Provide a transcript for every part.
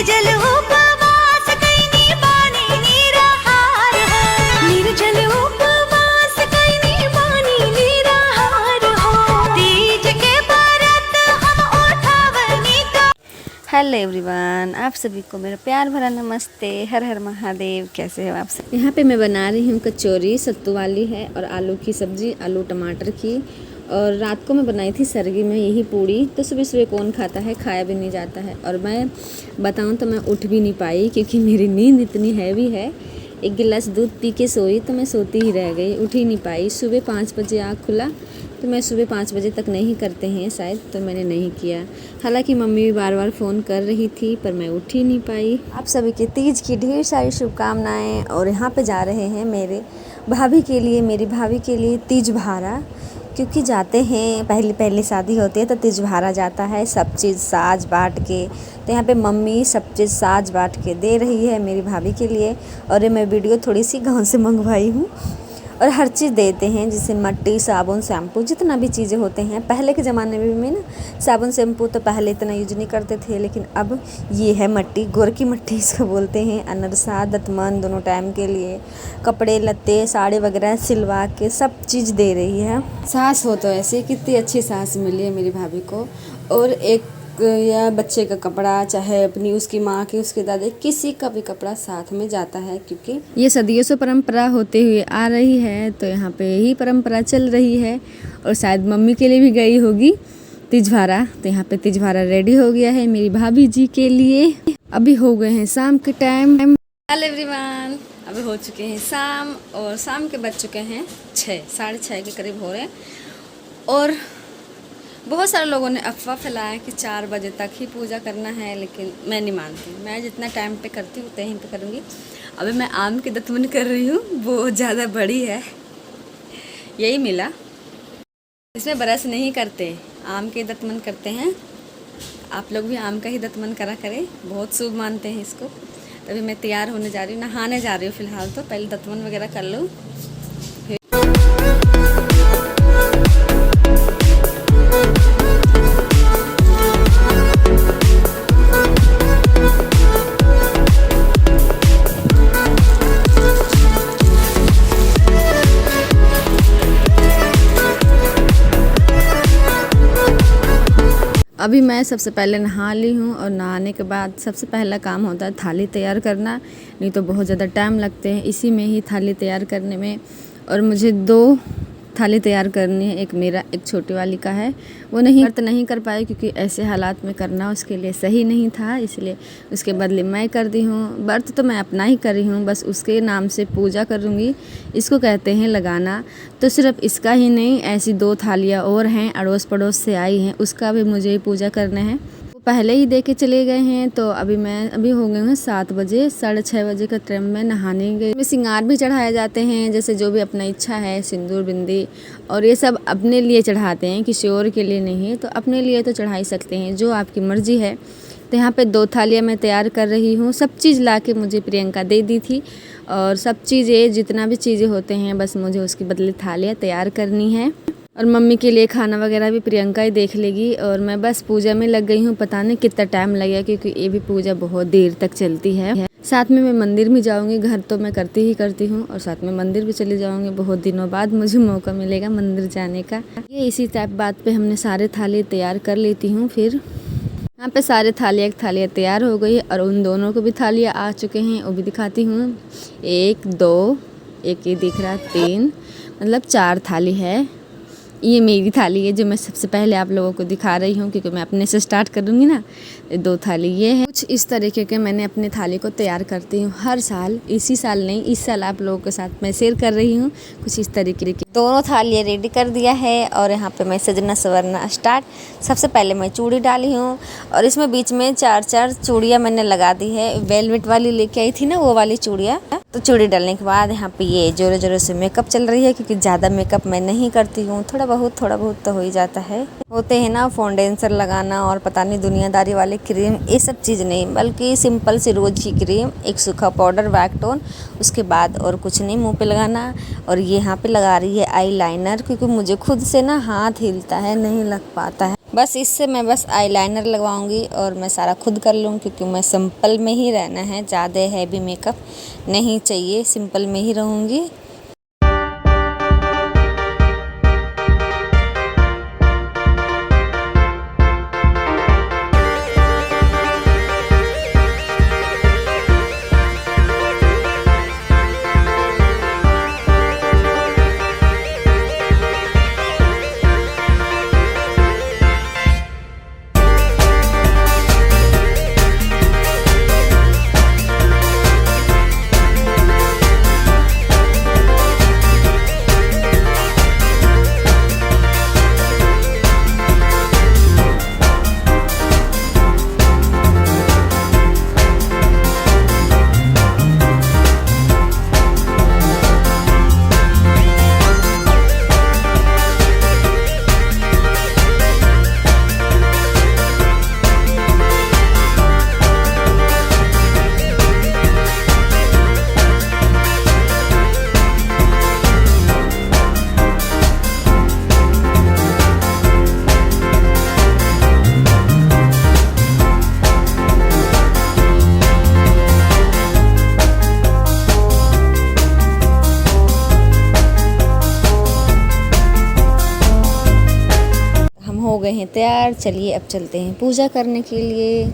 निर्जल उपवास कैनी बानी निराहार हो, निर्जल उपवास कैनी बानी निराहार हो, तीज के व्रत हम उठावनी तो। हेलो एवरीवन, आप सभी को मेरा प्यार भरा नमस्ते। हर हर महादेव। कैसे हो आप सब? यहाँ पे मैं बना रही हूँ कचौरी, सत्तू वाली है, और आलू की सब्जी, आलू टमाटर की। और रात को मैं बनाई थी सरगी में यही पूड़ी, तो सुबह सुबह कौन खाता है, खाया भी नहीं जाता है। और मैं बताऊँ तो मैं उठ भी नहीं पाई क्योंकि मेरी नींद इतनी हैवी है। एक गिलास दूध पी के सोई तो मैं सोती ही रह गई, उठ ही नहीं पाई। सुबह 5 बजे आँख खुला तो मैं सुबह 5 बजे तक नहीं करते हैं शायद, तो मैंने नहीं किया। हालांकि मम्मी भी बार बार फ़ोन कर रही थी पर मैं उठ ही नहीं पाई। आप सभी के तीज की ढेर सारी शुभकामनाएं। और यहाँ पे जा रहे हैं मेरे भाभी के लिए, मेरी भाभी के लिए तीज भारा, क्योंकि जाते हैं पहली शादी होती है तो तीज भारा जाता है, सब चीज़ साज बाँट के। तो यहाँ पे मम्मी सब चीज़ साज बाँट के दे रही है मेरी भाभी के लिए। और ये मैं वीडियो थोड़ी सी गाँव से मंगवाई हूँ। और हर चीज़ देते हैं, जैसे मट्टी, साबुन, शैम्पू, जितना भी चीज़ें होते हैं। पहले के ज़माने में ना साबुन शैम्पू तो पहले इतना यूज नहीं करते थे, लेकिन अब ये है मट्टी, गोर की मट्टी इसको बोलते हैं। अनरसा, दतमन, दोनों टाइम के लिए कपड़े लत्ते, साड़ी वगैरह सिलवा के सब चीज़ दे रही है। सास हो तो ऐसे, कितनी अच्छी सास मिली है मेरी भाभी को। और एक या बच्चे का कपड़ा, चाहे अपनी उसकी माँ की, उसके दादा, किसी का भी कपड़ा साथ में जाता है, क्योंकि ये सदियों से परंपरा होते हुए आ रही है। तो यहाँ पे यही परंपरा चल रही है। और शायद मम्मी के लिए भी गई होगी तीज भारा। तो यहाँ पे तीज भारा रेडी हो गया है मेरी भाभी जी के लिए। अभी हो गए हैं शाम के टाइम। हेलो एवरीवन, अभी हो चुके हैं शाम, और शाम के बज चुके हैं 6, 6:30 के करीब हो रहे हैं। और बहुत सारे लोगों ने अफवाह फैलाया कि 4 बजे तक ही पूजा करना है, लेकिन मैं नहीं मानती। मैं जितना टाइम पे करती हूँ उतने ही पे करूँगी। अभी मैं आम की दतमन कर रही हूँ, बहुत ज़्यादा बड़ी है, यही मिला। इसमें ब्रश नहीं करते, आम के दतमन करते हैं। आप लोग भी आम का ही दतमन करा करें, बहुत शुभ मानते हैं इसको। तभी मैं तैयार होने जा रही हूँ, नहाने जा रही हूँ फ़िलहाल। तो पहले दतमन वगैरह कर लूँ। अभी मैं सबसे पहले नहा ली हूँ, और नहाने के बाद सबसे पहला काम होता है थाली तैयार करना। नहीं तो बहुत ज़्यादा टाइम लगते हैं इसी में ही थाली तैयार करने में। और मुझे 2 थाली तैयार करनी है, एक मेरा, एक छोटी वाली का है। वो नहीं कर पाई क्योंकि ऐसे हालात में करना उसके लिए सही नहीं था, इसलिए उसके बदले मैं कर दी हूँ। व्रत तो मैं अपना ही कर रही हूँ, बस उसके नाम से पूजा करूँगी। इसको कहते हैं लगाना। तो सिर्फ इसका ही नहीं, ऐसी 2 थालियाँ और हैं, अड़ोस पड़ोस से आई हैं, उसका भी मुझे पूजा करना है। पहले ही दे के चले गए हैं। तो अभी हो गए हैं 7 बजे, 6:30 बजे का टाइम में नहाने गए। में श्रृंगार भी चढ़ाए जाते हैं, जैसे जो भी अपना इच्छा है, सिंदूर, बिंदी, और ये सब अपने लिए चढ़ाते हैं, किसी और के लिए नहीं। तो अपने लिए तो चढ़ा ही सकते हैं, जो आपकी मर्जी है। तो यहाँ पे 2 थालियाँ मैं तैयार कर रही हूँ। सब चीज़ ला के मुझे प्रियंका दे दी थी, और सब चीज़ें, जितना भी चीज़ें होते हैं, बस मुझे उसकी बदले थालियाँ तैयार करनी है। और मम्मी के लिए खाना वगैरह भी प्रियंका ही देख लेगी। और मैं बस पूजा में लग गई हूँ। पता नहीं कितना टाइम लगेगा, क्योंकि ये भी पूजा बहुत देर तक चलती है। साथ में मैं मंदिर भी जाऊँगी, घर तो मैं करती हूँ, और साथ में मंदिर भी चली जाऊँगी। बहुत दिनों बाद मुझे मौका मिलेगा मंदिर जाने का। ये इसी टाइप बात पे हमने सारे थाली तैयार कर लेती हूँ। फिर यहाँ पे सारे थालियाँ तैयार हो गई, और उन दोनों को भी थालियाँ आ चुके हैं, वो भी दिखाती हूँ। 1, 2, एक ये दिख रहा, 3, मतलब 4 थाली है। ये मेरी थाली है जो मैं सबसे पहले आप लोगों को दिखा रही हूँ, क्योंकि मैं अपने से स्टार्ट करूँगी ना। 2 थाली ये है। कुछ इस तरीके के मैंने अपने थाली को तैयार करती हूँ हर साल। इसी साल नहीं, इस साल आप लोगों के साथ मैं शेयर कर रही हूँ कुछ इस तरीके की। दोनों थालियाँ रेडी कर दिया है, और यहाँ पे मैं सजना संवरना स्टार्ट। सबसे पहले मैं चूड़ी डाली हूँ, और इसमें बीच में 4 चूड़ियाँ मैंने लगा दी है। वेलवेट वाली लेके आई थी ना, वो वाली चूड़ियाँ। तो चूड़ी डालने के बाद यहाँ पे ये जोरों से मेकअप चल रही है, क्योंकि ज़्यादा मेकअप मैं नहीं करती हूँ। थोड़ा बहुत तो हो ही जाता है। होते हैं ना फाउंडेशन लगाना, और पता नहीं दुनियादारी वाले क्रीम, ये सब चीज़ नहीं, बल्कि सिंपल सी रोज़ की क्रीम, एक सूखा पाउडर, बैकटोन, उसके बाद और कुछ नहीं मुँह पे लगाना। और ये यहाँ पे लगा रही है आई लाइनर, क्योंकि मुझे खुद से ना हाथ हिलता है, नहीं लग पाता है। बस इससे मैं बस आईलाइनर लगवाऊंगी और मैं सारा खुद कर लूँ, क्योंकि मैं सिंपल में ही रहना है, ज़्यादा हैवी मेकअप नहीं चाहिए, सिंपल में ही रहूँगी। हो गए हैं तैयार, चलिए अब चलते हैं पूजा करने के लिए।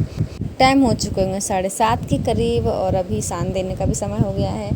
टाइम हो चुके होंगे 7:30 के करीब और अभी शाम देने का भी समय हो गया है।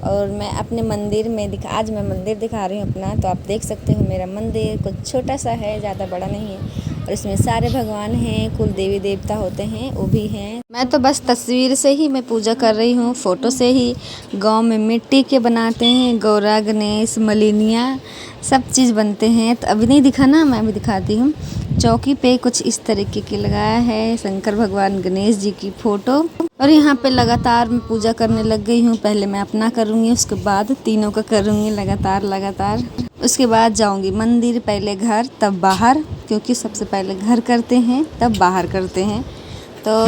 और मैं अपने मंदिर में आज मैं मंदिर दिखा रही हूँ अपना, तो आप देख सकते हो मेरा मंदिर कुछ छोटा सा है, ज़्यादा बड़ा नहीं है। और इसमें सारे भगवान हैं, कुल देवी देवता होते हैं वो भी हैं। मैं तो बस तस्वीर से ही मैं पूजा कर रही हूँ, फ़ोटो से ही। गांव में मिट्टी के बनाते हैं, गौरा गणेश मलिनिया सब चीज़ बनते हैं। तो अभी नहीं दिखा ना, मैं अभी दिखाती हूँ। चौकी पे कुछ इस तरीके की लगाया है, शंकर भगवान गणेश जी की फ़ोटो। और यहाँ पे लगातार मैं पूजा करने लग गई हूँ। पहले मैं अपना करूँगी, उसके बाद तीनों का करूँगी लगातार। उसके बाद जाऊँगी मंदिर, पहले घर तब बाहर, क्योंकि सबसे पहले घर करते हैं तब बाहर करते हैं। तो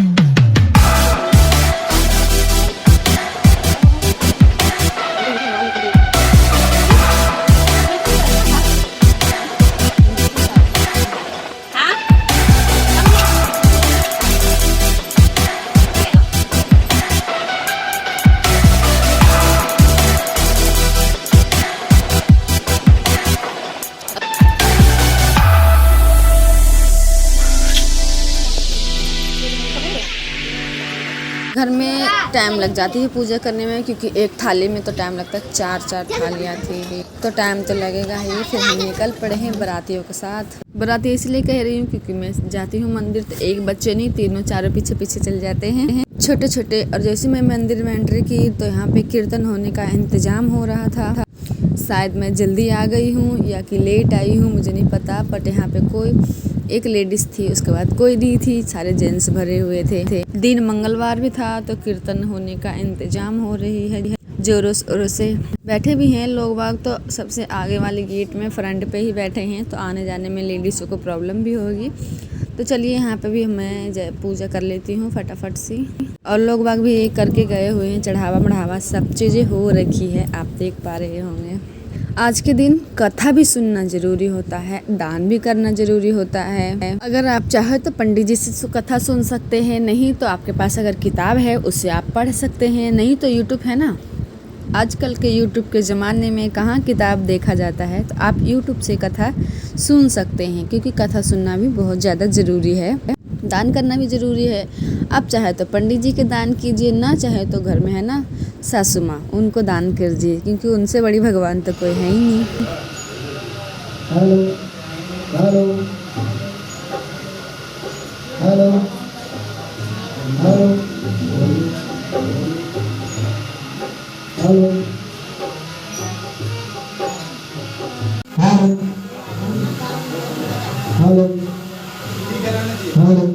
घर में टाइम लग जाती है पूजा करने में, क्योंकि एक थाली में तो टाइम लगता है, 4 थालियाँ थी तो टाइम तो लगेगा ही। फिर हम निकल पड़े हैं बारातियों के साथ। बाराती इसलिए कह रही हूँ क्योंकि मैं जाती हूँ मंदिर तो एक बच्चे नहीं, तीनों चारों पीछे पीछे चल जाते हैं, छोटे छोटे। और जैसे मैं मंदिर में एंट्री की तो यहाँ पे कीर्तन होने का इंतजाम हो रहा था। शायद मैं जल्दी आ गई हूँ या कि लेट आई हूँ, मुझे नहीं पता। बट यहाँ पे कोई एक लेडीज़ थी, उसके बाद कोई नहीं थी, सारे जेंट्स भरे हुए थे। दिन मंगलवार भी था तो कीर्तन होने का इंतजाम हो रही है, जोरों शोरों से। बैठे भी हैं लोग बाग, तो सबसे आगे वाले गेट में फ्रंट पे ही बैठे हैं, तो आने जाने में लेडीज़ों को प्रॉब्लम भी होगी। तो चलिए यहाँ पे भी मैं पूजा कर लेती हूँ फटाफट सी। और लोग बाग भी करके गए हुए हैं, चढ़ावा बढ़ावा सब चीज़ें हो रखी है, आप देख पा रहे होंगे। आज के दिन कथा भी सुनना जरूरी होता है, दान भी करना जरूरी होता है। अगर आप चाहे तो पंडित जी से कथा सुन सकते हैं, नहीं तो आपके पास अगर किताब है उससे आप पढ़ सकते हैं, नहीं तो यूट्यूब है ना। आजकल के यूट्यूब के ज़माने में कहाँ किताब देखा जाता है, तो आप यूट्यूब से कथा सुन सकते हैं, क्योंकि कथा सुनना भी बहुत ज़्यादा ज़रूरी है। दान करना भी ज़रूरी है। आप चाहे तो पंडित जी के दान कीजिए, ना चाहे तो घर में है ना सासू माँ, उनको दान कीजिए, क्योंकि उनसे बड़ी भगवान तो कोई है ही नहीं। Hello hello hello hello hello hello hello hello.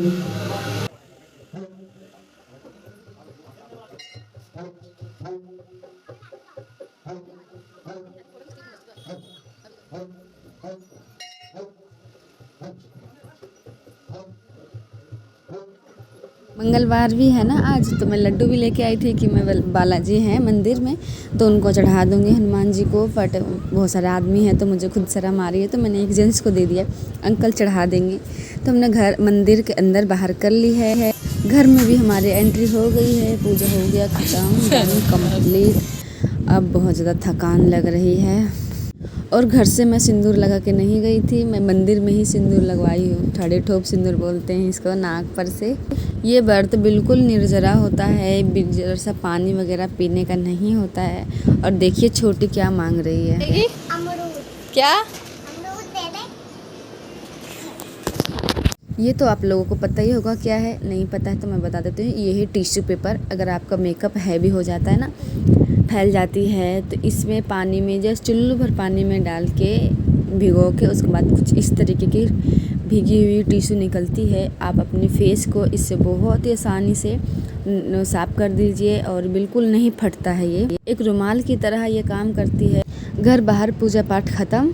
मंगलवार भी है ना आज, तो मैं लड्डू भी लेके आई थी कि मैं बालाजी हैं मंदिर में तो उनको चढ़ा दूंगी हनुमान जी को। बट बहुत सारे आदमी हैं तो मुझे खुद शर्म आ रही है, तो मैंने एक जेंट्स को दे दिया, अंकल चढ़ा देंगे। तो हमने घर मंदिर के अंदर बाहर कर ली है। घर में भी हमारे एंट्री हो गई है, पूजा हो गया ख़त्म कंप्लीट। अब बहुत ज़्यादा थकान लग रही है और घर से मैं सिंदूर लगा के नहीं गई थी, मैं मंदिर में ही सिंदूर लगवाई हूँ। ठड़े ठोप सिंदूर बोलते हैं इसको, नाक पर से। ये व्रत बिल्कुल निर्जरा होता है, बिजर सा पानी वगैरह पीने का नहीं होता है। और देखिए छोटी क्या मांग रही है। क्या ये तो आप लोगों को पता ही होगा क्या है, नहीं पता है तो मैं बता देती हूँ। ये है टिश्यू पेपर। अगर आपका मेकअप हैवी हो जाता है ना, फैल जाती है, तो इसमें पानी में जस्ट चुल्लू भर पानी में डाल के भिगो के उसके बाद कुछ इस तरीके की भीगी हुई टिश्यू निकलती है। आप अपने फेस को इससे बहुत ही आसानी से साफ कर दीजिए और बिल्कुल नहीं फटता है। ये एक रुमाल की तरह ये काम करती है। घर बाहर पूजा पाठ ख़त्म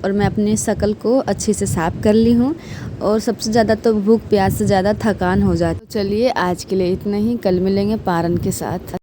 और मैं अपने शकल को अच्छे से साफ कर ली हूँ। और सबसे ज़्यादा तो भूख प्यास से ज़्यादा थकान हो जाती है। चलिए आज के लिए इतना ही, कल मिलेंगे पारन के साथ।